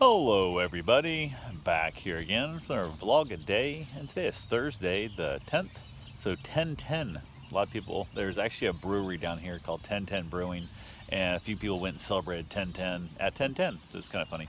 Hello everybody, back here again for our vlog a day, and today is Thursday the 10th, so 1010. A lot of people, there's actually a brewery down here called 1010 Brewing, and a few people went and celebrated 1010 at 1010, so it's kind of funny.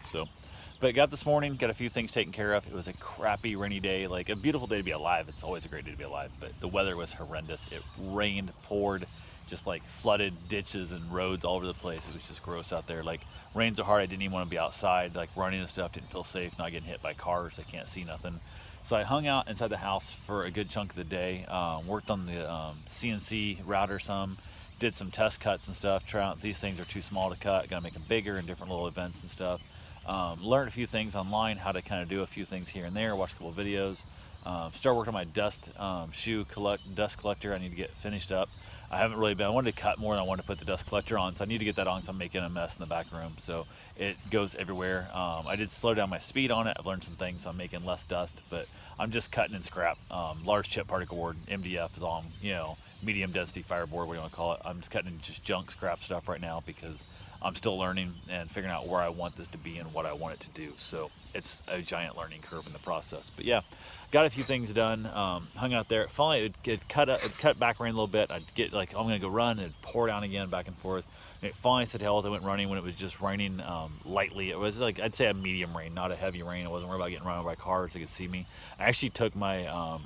But got this morning, got a few things taken care of. It was a crappy rainy day, like a beautiful day to be alive. It's always a great day to be alive, but the weather was horrendous. It rained, poured, just like flooded ditches and roads all over the place. It was just gross out there. Like rained so hard I didn't even want to be outside. Like running and stuff, didn't feel safe. Not getting hit by cars. I can't see nothing. So I hung out inside the house for a good chunk of the day. Worked on the CNC router some. Did some test cuts and stuff. Try out these things are too small to cut. Got to make them bigger in different little events and stuff. Learned a few things online, how to kind of do a few things here and there. Watched a couple of videos. Start working on my dust dust collector. I need to get finished up. I haven't really been. I wanted to cut more than I wanted to put the dust collector on, so I need to get that on. So I'm making a mess in the back room, so it goes everywhere. I did slow down my speed on it. I've learned some things, so I'm making less dust. But I'm just cutting in scrap. Large chip particle board (MDF) is on. Medium density fireboard, what do you want to call it? I'm just cutting in just junk scrap stuff right now because I'm still learning and figuring out where I want this to be and what I want it to do. So it's a giant learning curve in the process. But yeah, got a few things done. Hung out there. Finally, it cut back rain a little bit. I'd get like, I'm gonna go run, and it'd pour down again, back and forth. And it finally said hell. I went running when it was just raining lightly. It was like, I'd say a medium rain, not a heavy rain. I wasn't worried about getting run over by cars. They could see me. I actually took my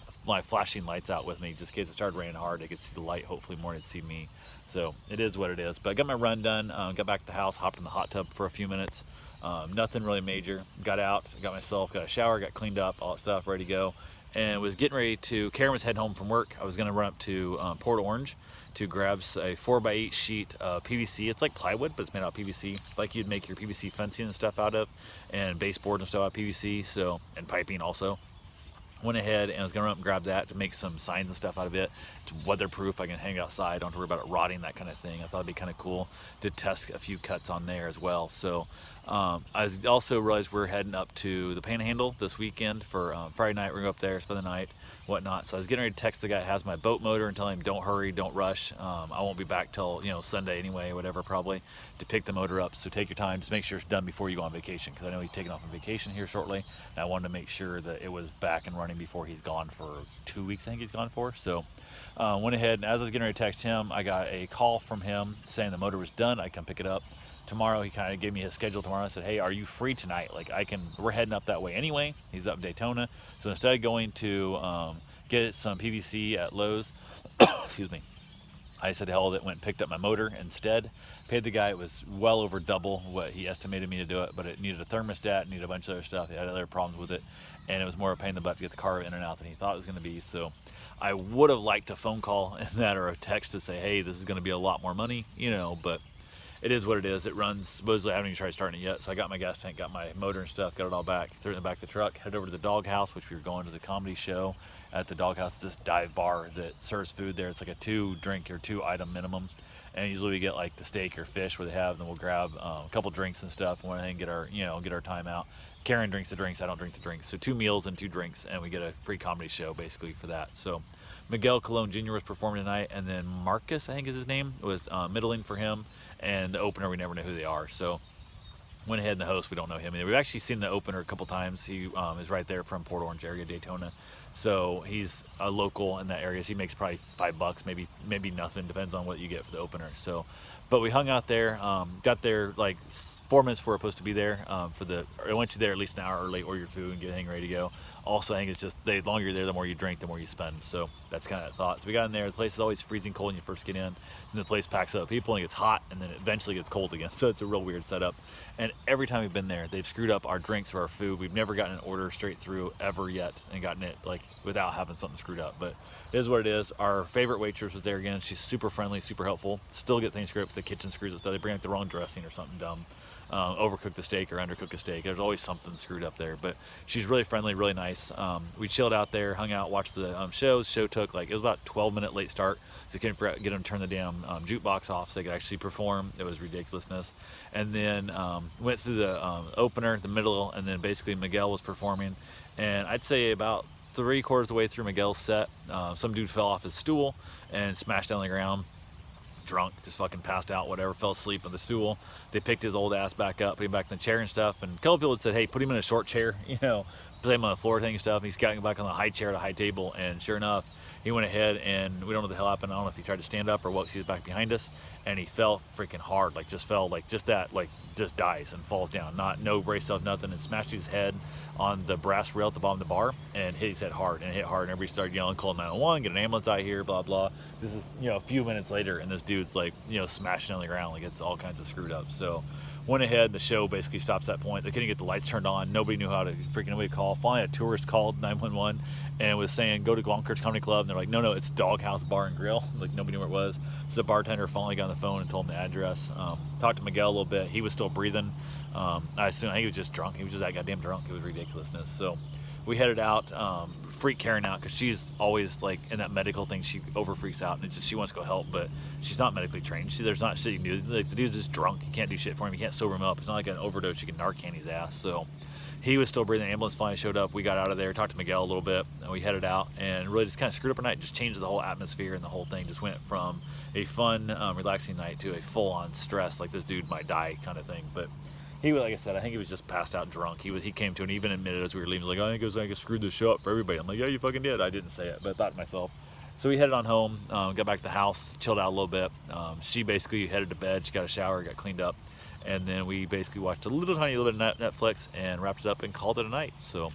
flashing lights out with me just in case it started raining hard. They could see the light. Hopefully more they'd see me. So it is what it is. But I got my run done. Got back to the house, hopped in the hot tub for a few minutes. Nothing really major. Got out, got a shower, got cleaned up, all that stuff, ready to go. And was getting ready to, Karen was heading home from work. I was going to run up to Port Orange to grab a 4x8 sheet of PVC. It's like plywood, but it's made out of PVC, like you'd make your PVC fencing and stuff out of, and baseboards and stuff out of PVC, so, and piping also. Went ahead and was gonna run up and grab that to make some signs and stuff out of it. It's weatherproof. I can hang it outside. Don't have to worry about it rotting, that kind of thing. I thought it'd be kind of cool to test a few cuts on there as well. So I also realized we're heading up to the Panhandle this weekend for Friday night. We're gonna go up there, spend the night, whatnot. So I was getting ready to text the guy that has my boat motor and tell him don't hurry, don't rush. I won't be back till Sunday anyway, whatever, probably to pick the motor up. So take your time. Just make sure it's done before you go on vacation, because I know he's taking off on vacation here shortly, and I wanted to make sure that it was back and running before he's gone for 2 weeks. I think he's gone for. So went ahead, and as I was getting ready to text him, I got a call from him saying the motor was done. I come pick it up tomorrow. He kind of gave me his schedule tomorrow. I said, hey, are you free tonight? Like, we're heading up that way anyway. He's up in Daytona. So instead of going to get some PVC at Lowe's, excuse me, I said hell that, went and picked up my motor instead. Paid the guy. It was well over double what he estimated me to do it, but it needed a thermostat, needed a bunch of other stuff. He had other problems with it, and it was more a pain in the butt to get the car in and out than he thought it was going to be. So I would have liked a phone call and that, or a text to say, hey, this is going to be a lot more money, but it is what it is. It runs. Supposedly, I haven't even tried starting it yet. So I got my gas tank, got my motor and stuff, got it all back, threw it in the back of the truck, headed over to the Doghouse, which we were going to the comedy show at the Doghouse. This dive bar that serves food there. It's like a 2-drink or 2-item minimum. And usually we get like the steak or fish where they have, then we'll grab a couple drinks and stuff, and went ahead and get our time out. Karen drinks the drinks, I don't drink the drinks. So 2 meals and 2 drinks, and we get a free comedy show basically for that. So Miguel Colon Jr. was performing tonight, and then Marcus, I think is his name, was middling for him. And the opener, we never know who they are. So went ahead, and the host, we don't know him. We've actually seen the opener a couple times. He is right there from Port Orange area, Daytona. So he's a local in that area. So he makes probably $5, maybe nothing, depends on what you get for the opener. So, but we hung out there, got there like 4 minutes before we're supposed to be there. I want you there at least an hour early, order your food and get everything ready to go. Also, I think it's just the longer you're there, the more you drink, the more you spend. So that's kind of the thought. So we got in there. The place is always freezing cold when you first get in, and the place packs up with people, and it gets hot, and then it eventually gets cold again. So it's a real weird setup. And every time we've been there, they've screwed up our drinks or our food. We've never gotten an order straight through ever yet, and gotten it like without having something screwed up. But it is what it is. Our favorite waitress was there again. She's super friendly, super helpful. Still get things screwed up with the kitchen screws and stuff. They bring like the wrong dressing or something dumb. Overcook the steak or undercook a steak. There's always something screwed up there, but she's really friendly, really nice. We chilled out there, hung out, watched the shows. Show took it was about a 12-minute late start, so couldn't get them to turn the damn jukebox off so they could actually perform. It was ridiculousness. And then went through the opener, the middle, and then basically Miguel was performing. And I'd say about 3/4 of the way through Miguel's set, some dude fell off his stool and smashed down the ground. drunk, just fucking passed out, whatever, fell asleep on the stool. They picked his old ass back up, put him back in the chair and stuff. And a couple people had said, hey, put him in a short chair, put him on the floor thing and stuff. And he's gotten back on the high chair at a high table. And sure enough, he went ahead, and we don't know what the hell happened. I don't know if he tried to stand up or what, 'cause he was back behind us. And he fell freaking hard, just dies and falls down. No brace self, nothing, and smashed his head on the brass rail at the bottom of the bar and hit his head hard, and everybody started yelling, call 911, get an ambulance out here, blah blah. This is a few minutes later, and this dude's like smashing on the ground, like it's all kinds of screwed up. So went ahead, the show basically stops at that point. They couldn't get the lights turned on, nobody knew how to nobody call. Finally a tourist called 911 and was saying go to Guamkirch Comedy Club, and they're like, no, it's Doghouse Bar and Grill. Like nobody knew where it was. So the bartender finally got on the phone and told him the address. Talked to Miguel a little bit. He was still breathing. I think he was just drunk. He was just that goddamn drunk. It was ridiculousness. So we headed out. Freak Karen out, because she's always like in that medical thing. She over freaks out, and she wants to go help, but she's not medically trained. There's not shit you can do. Like the dude's just drunk. You can't do shit for him. You can't sober him up. It's not like an overdose. You can Narcan his ass. So he was still breathing. The ambulance finally showed up. We got out of there, talked to Miguel a little bit, and we headed out, and really just kind of screwed up our night. Just changed the whole atmosphere, and the whole thing just went from a fun, relaxing night to a full-on stress, like this dude might die kind of thing. But he, like I said, I think he was just passed out drunk. He came to and even admitted as we were leaving, he was like, I screwed this show up for everybody. I'm like, yeah, you fucking did. I didn't say it, but I thought to myself. So we headed on home, got back to the house, chilled out a little bit. She basically headed to bed. She got a shower, got cleaned up, and then we basically watched a tiny little bit of Netflix and wrapped it up and called it a night. So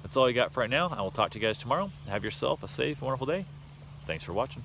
that's all I got for right now. I will talk to you guys tomorrow. Have yourself a safe, wonderful day. Thanks for watching.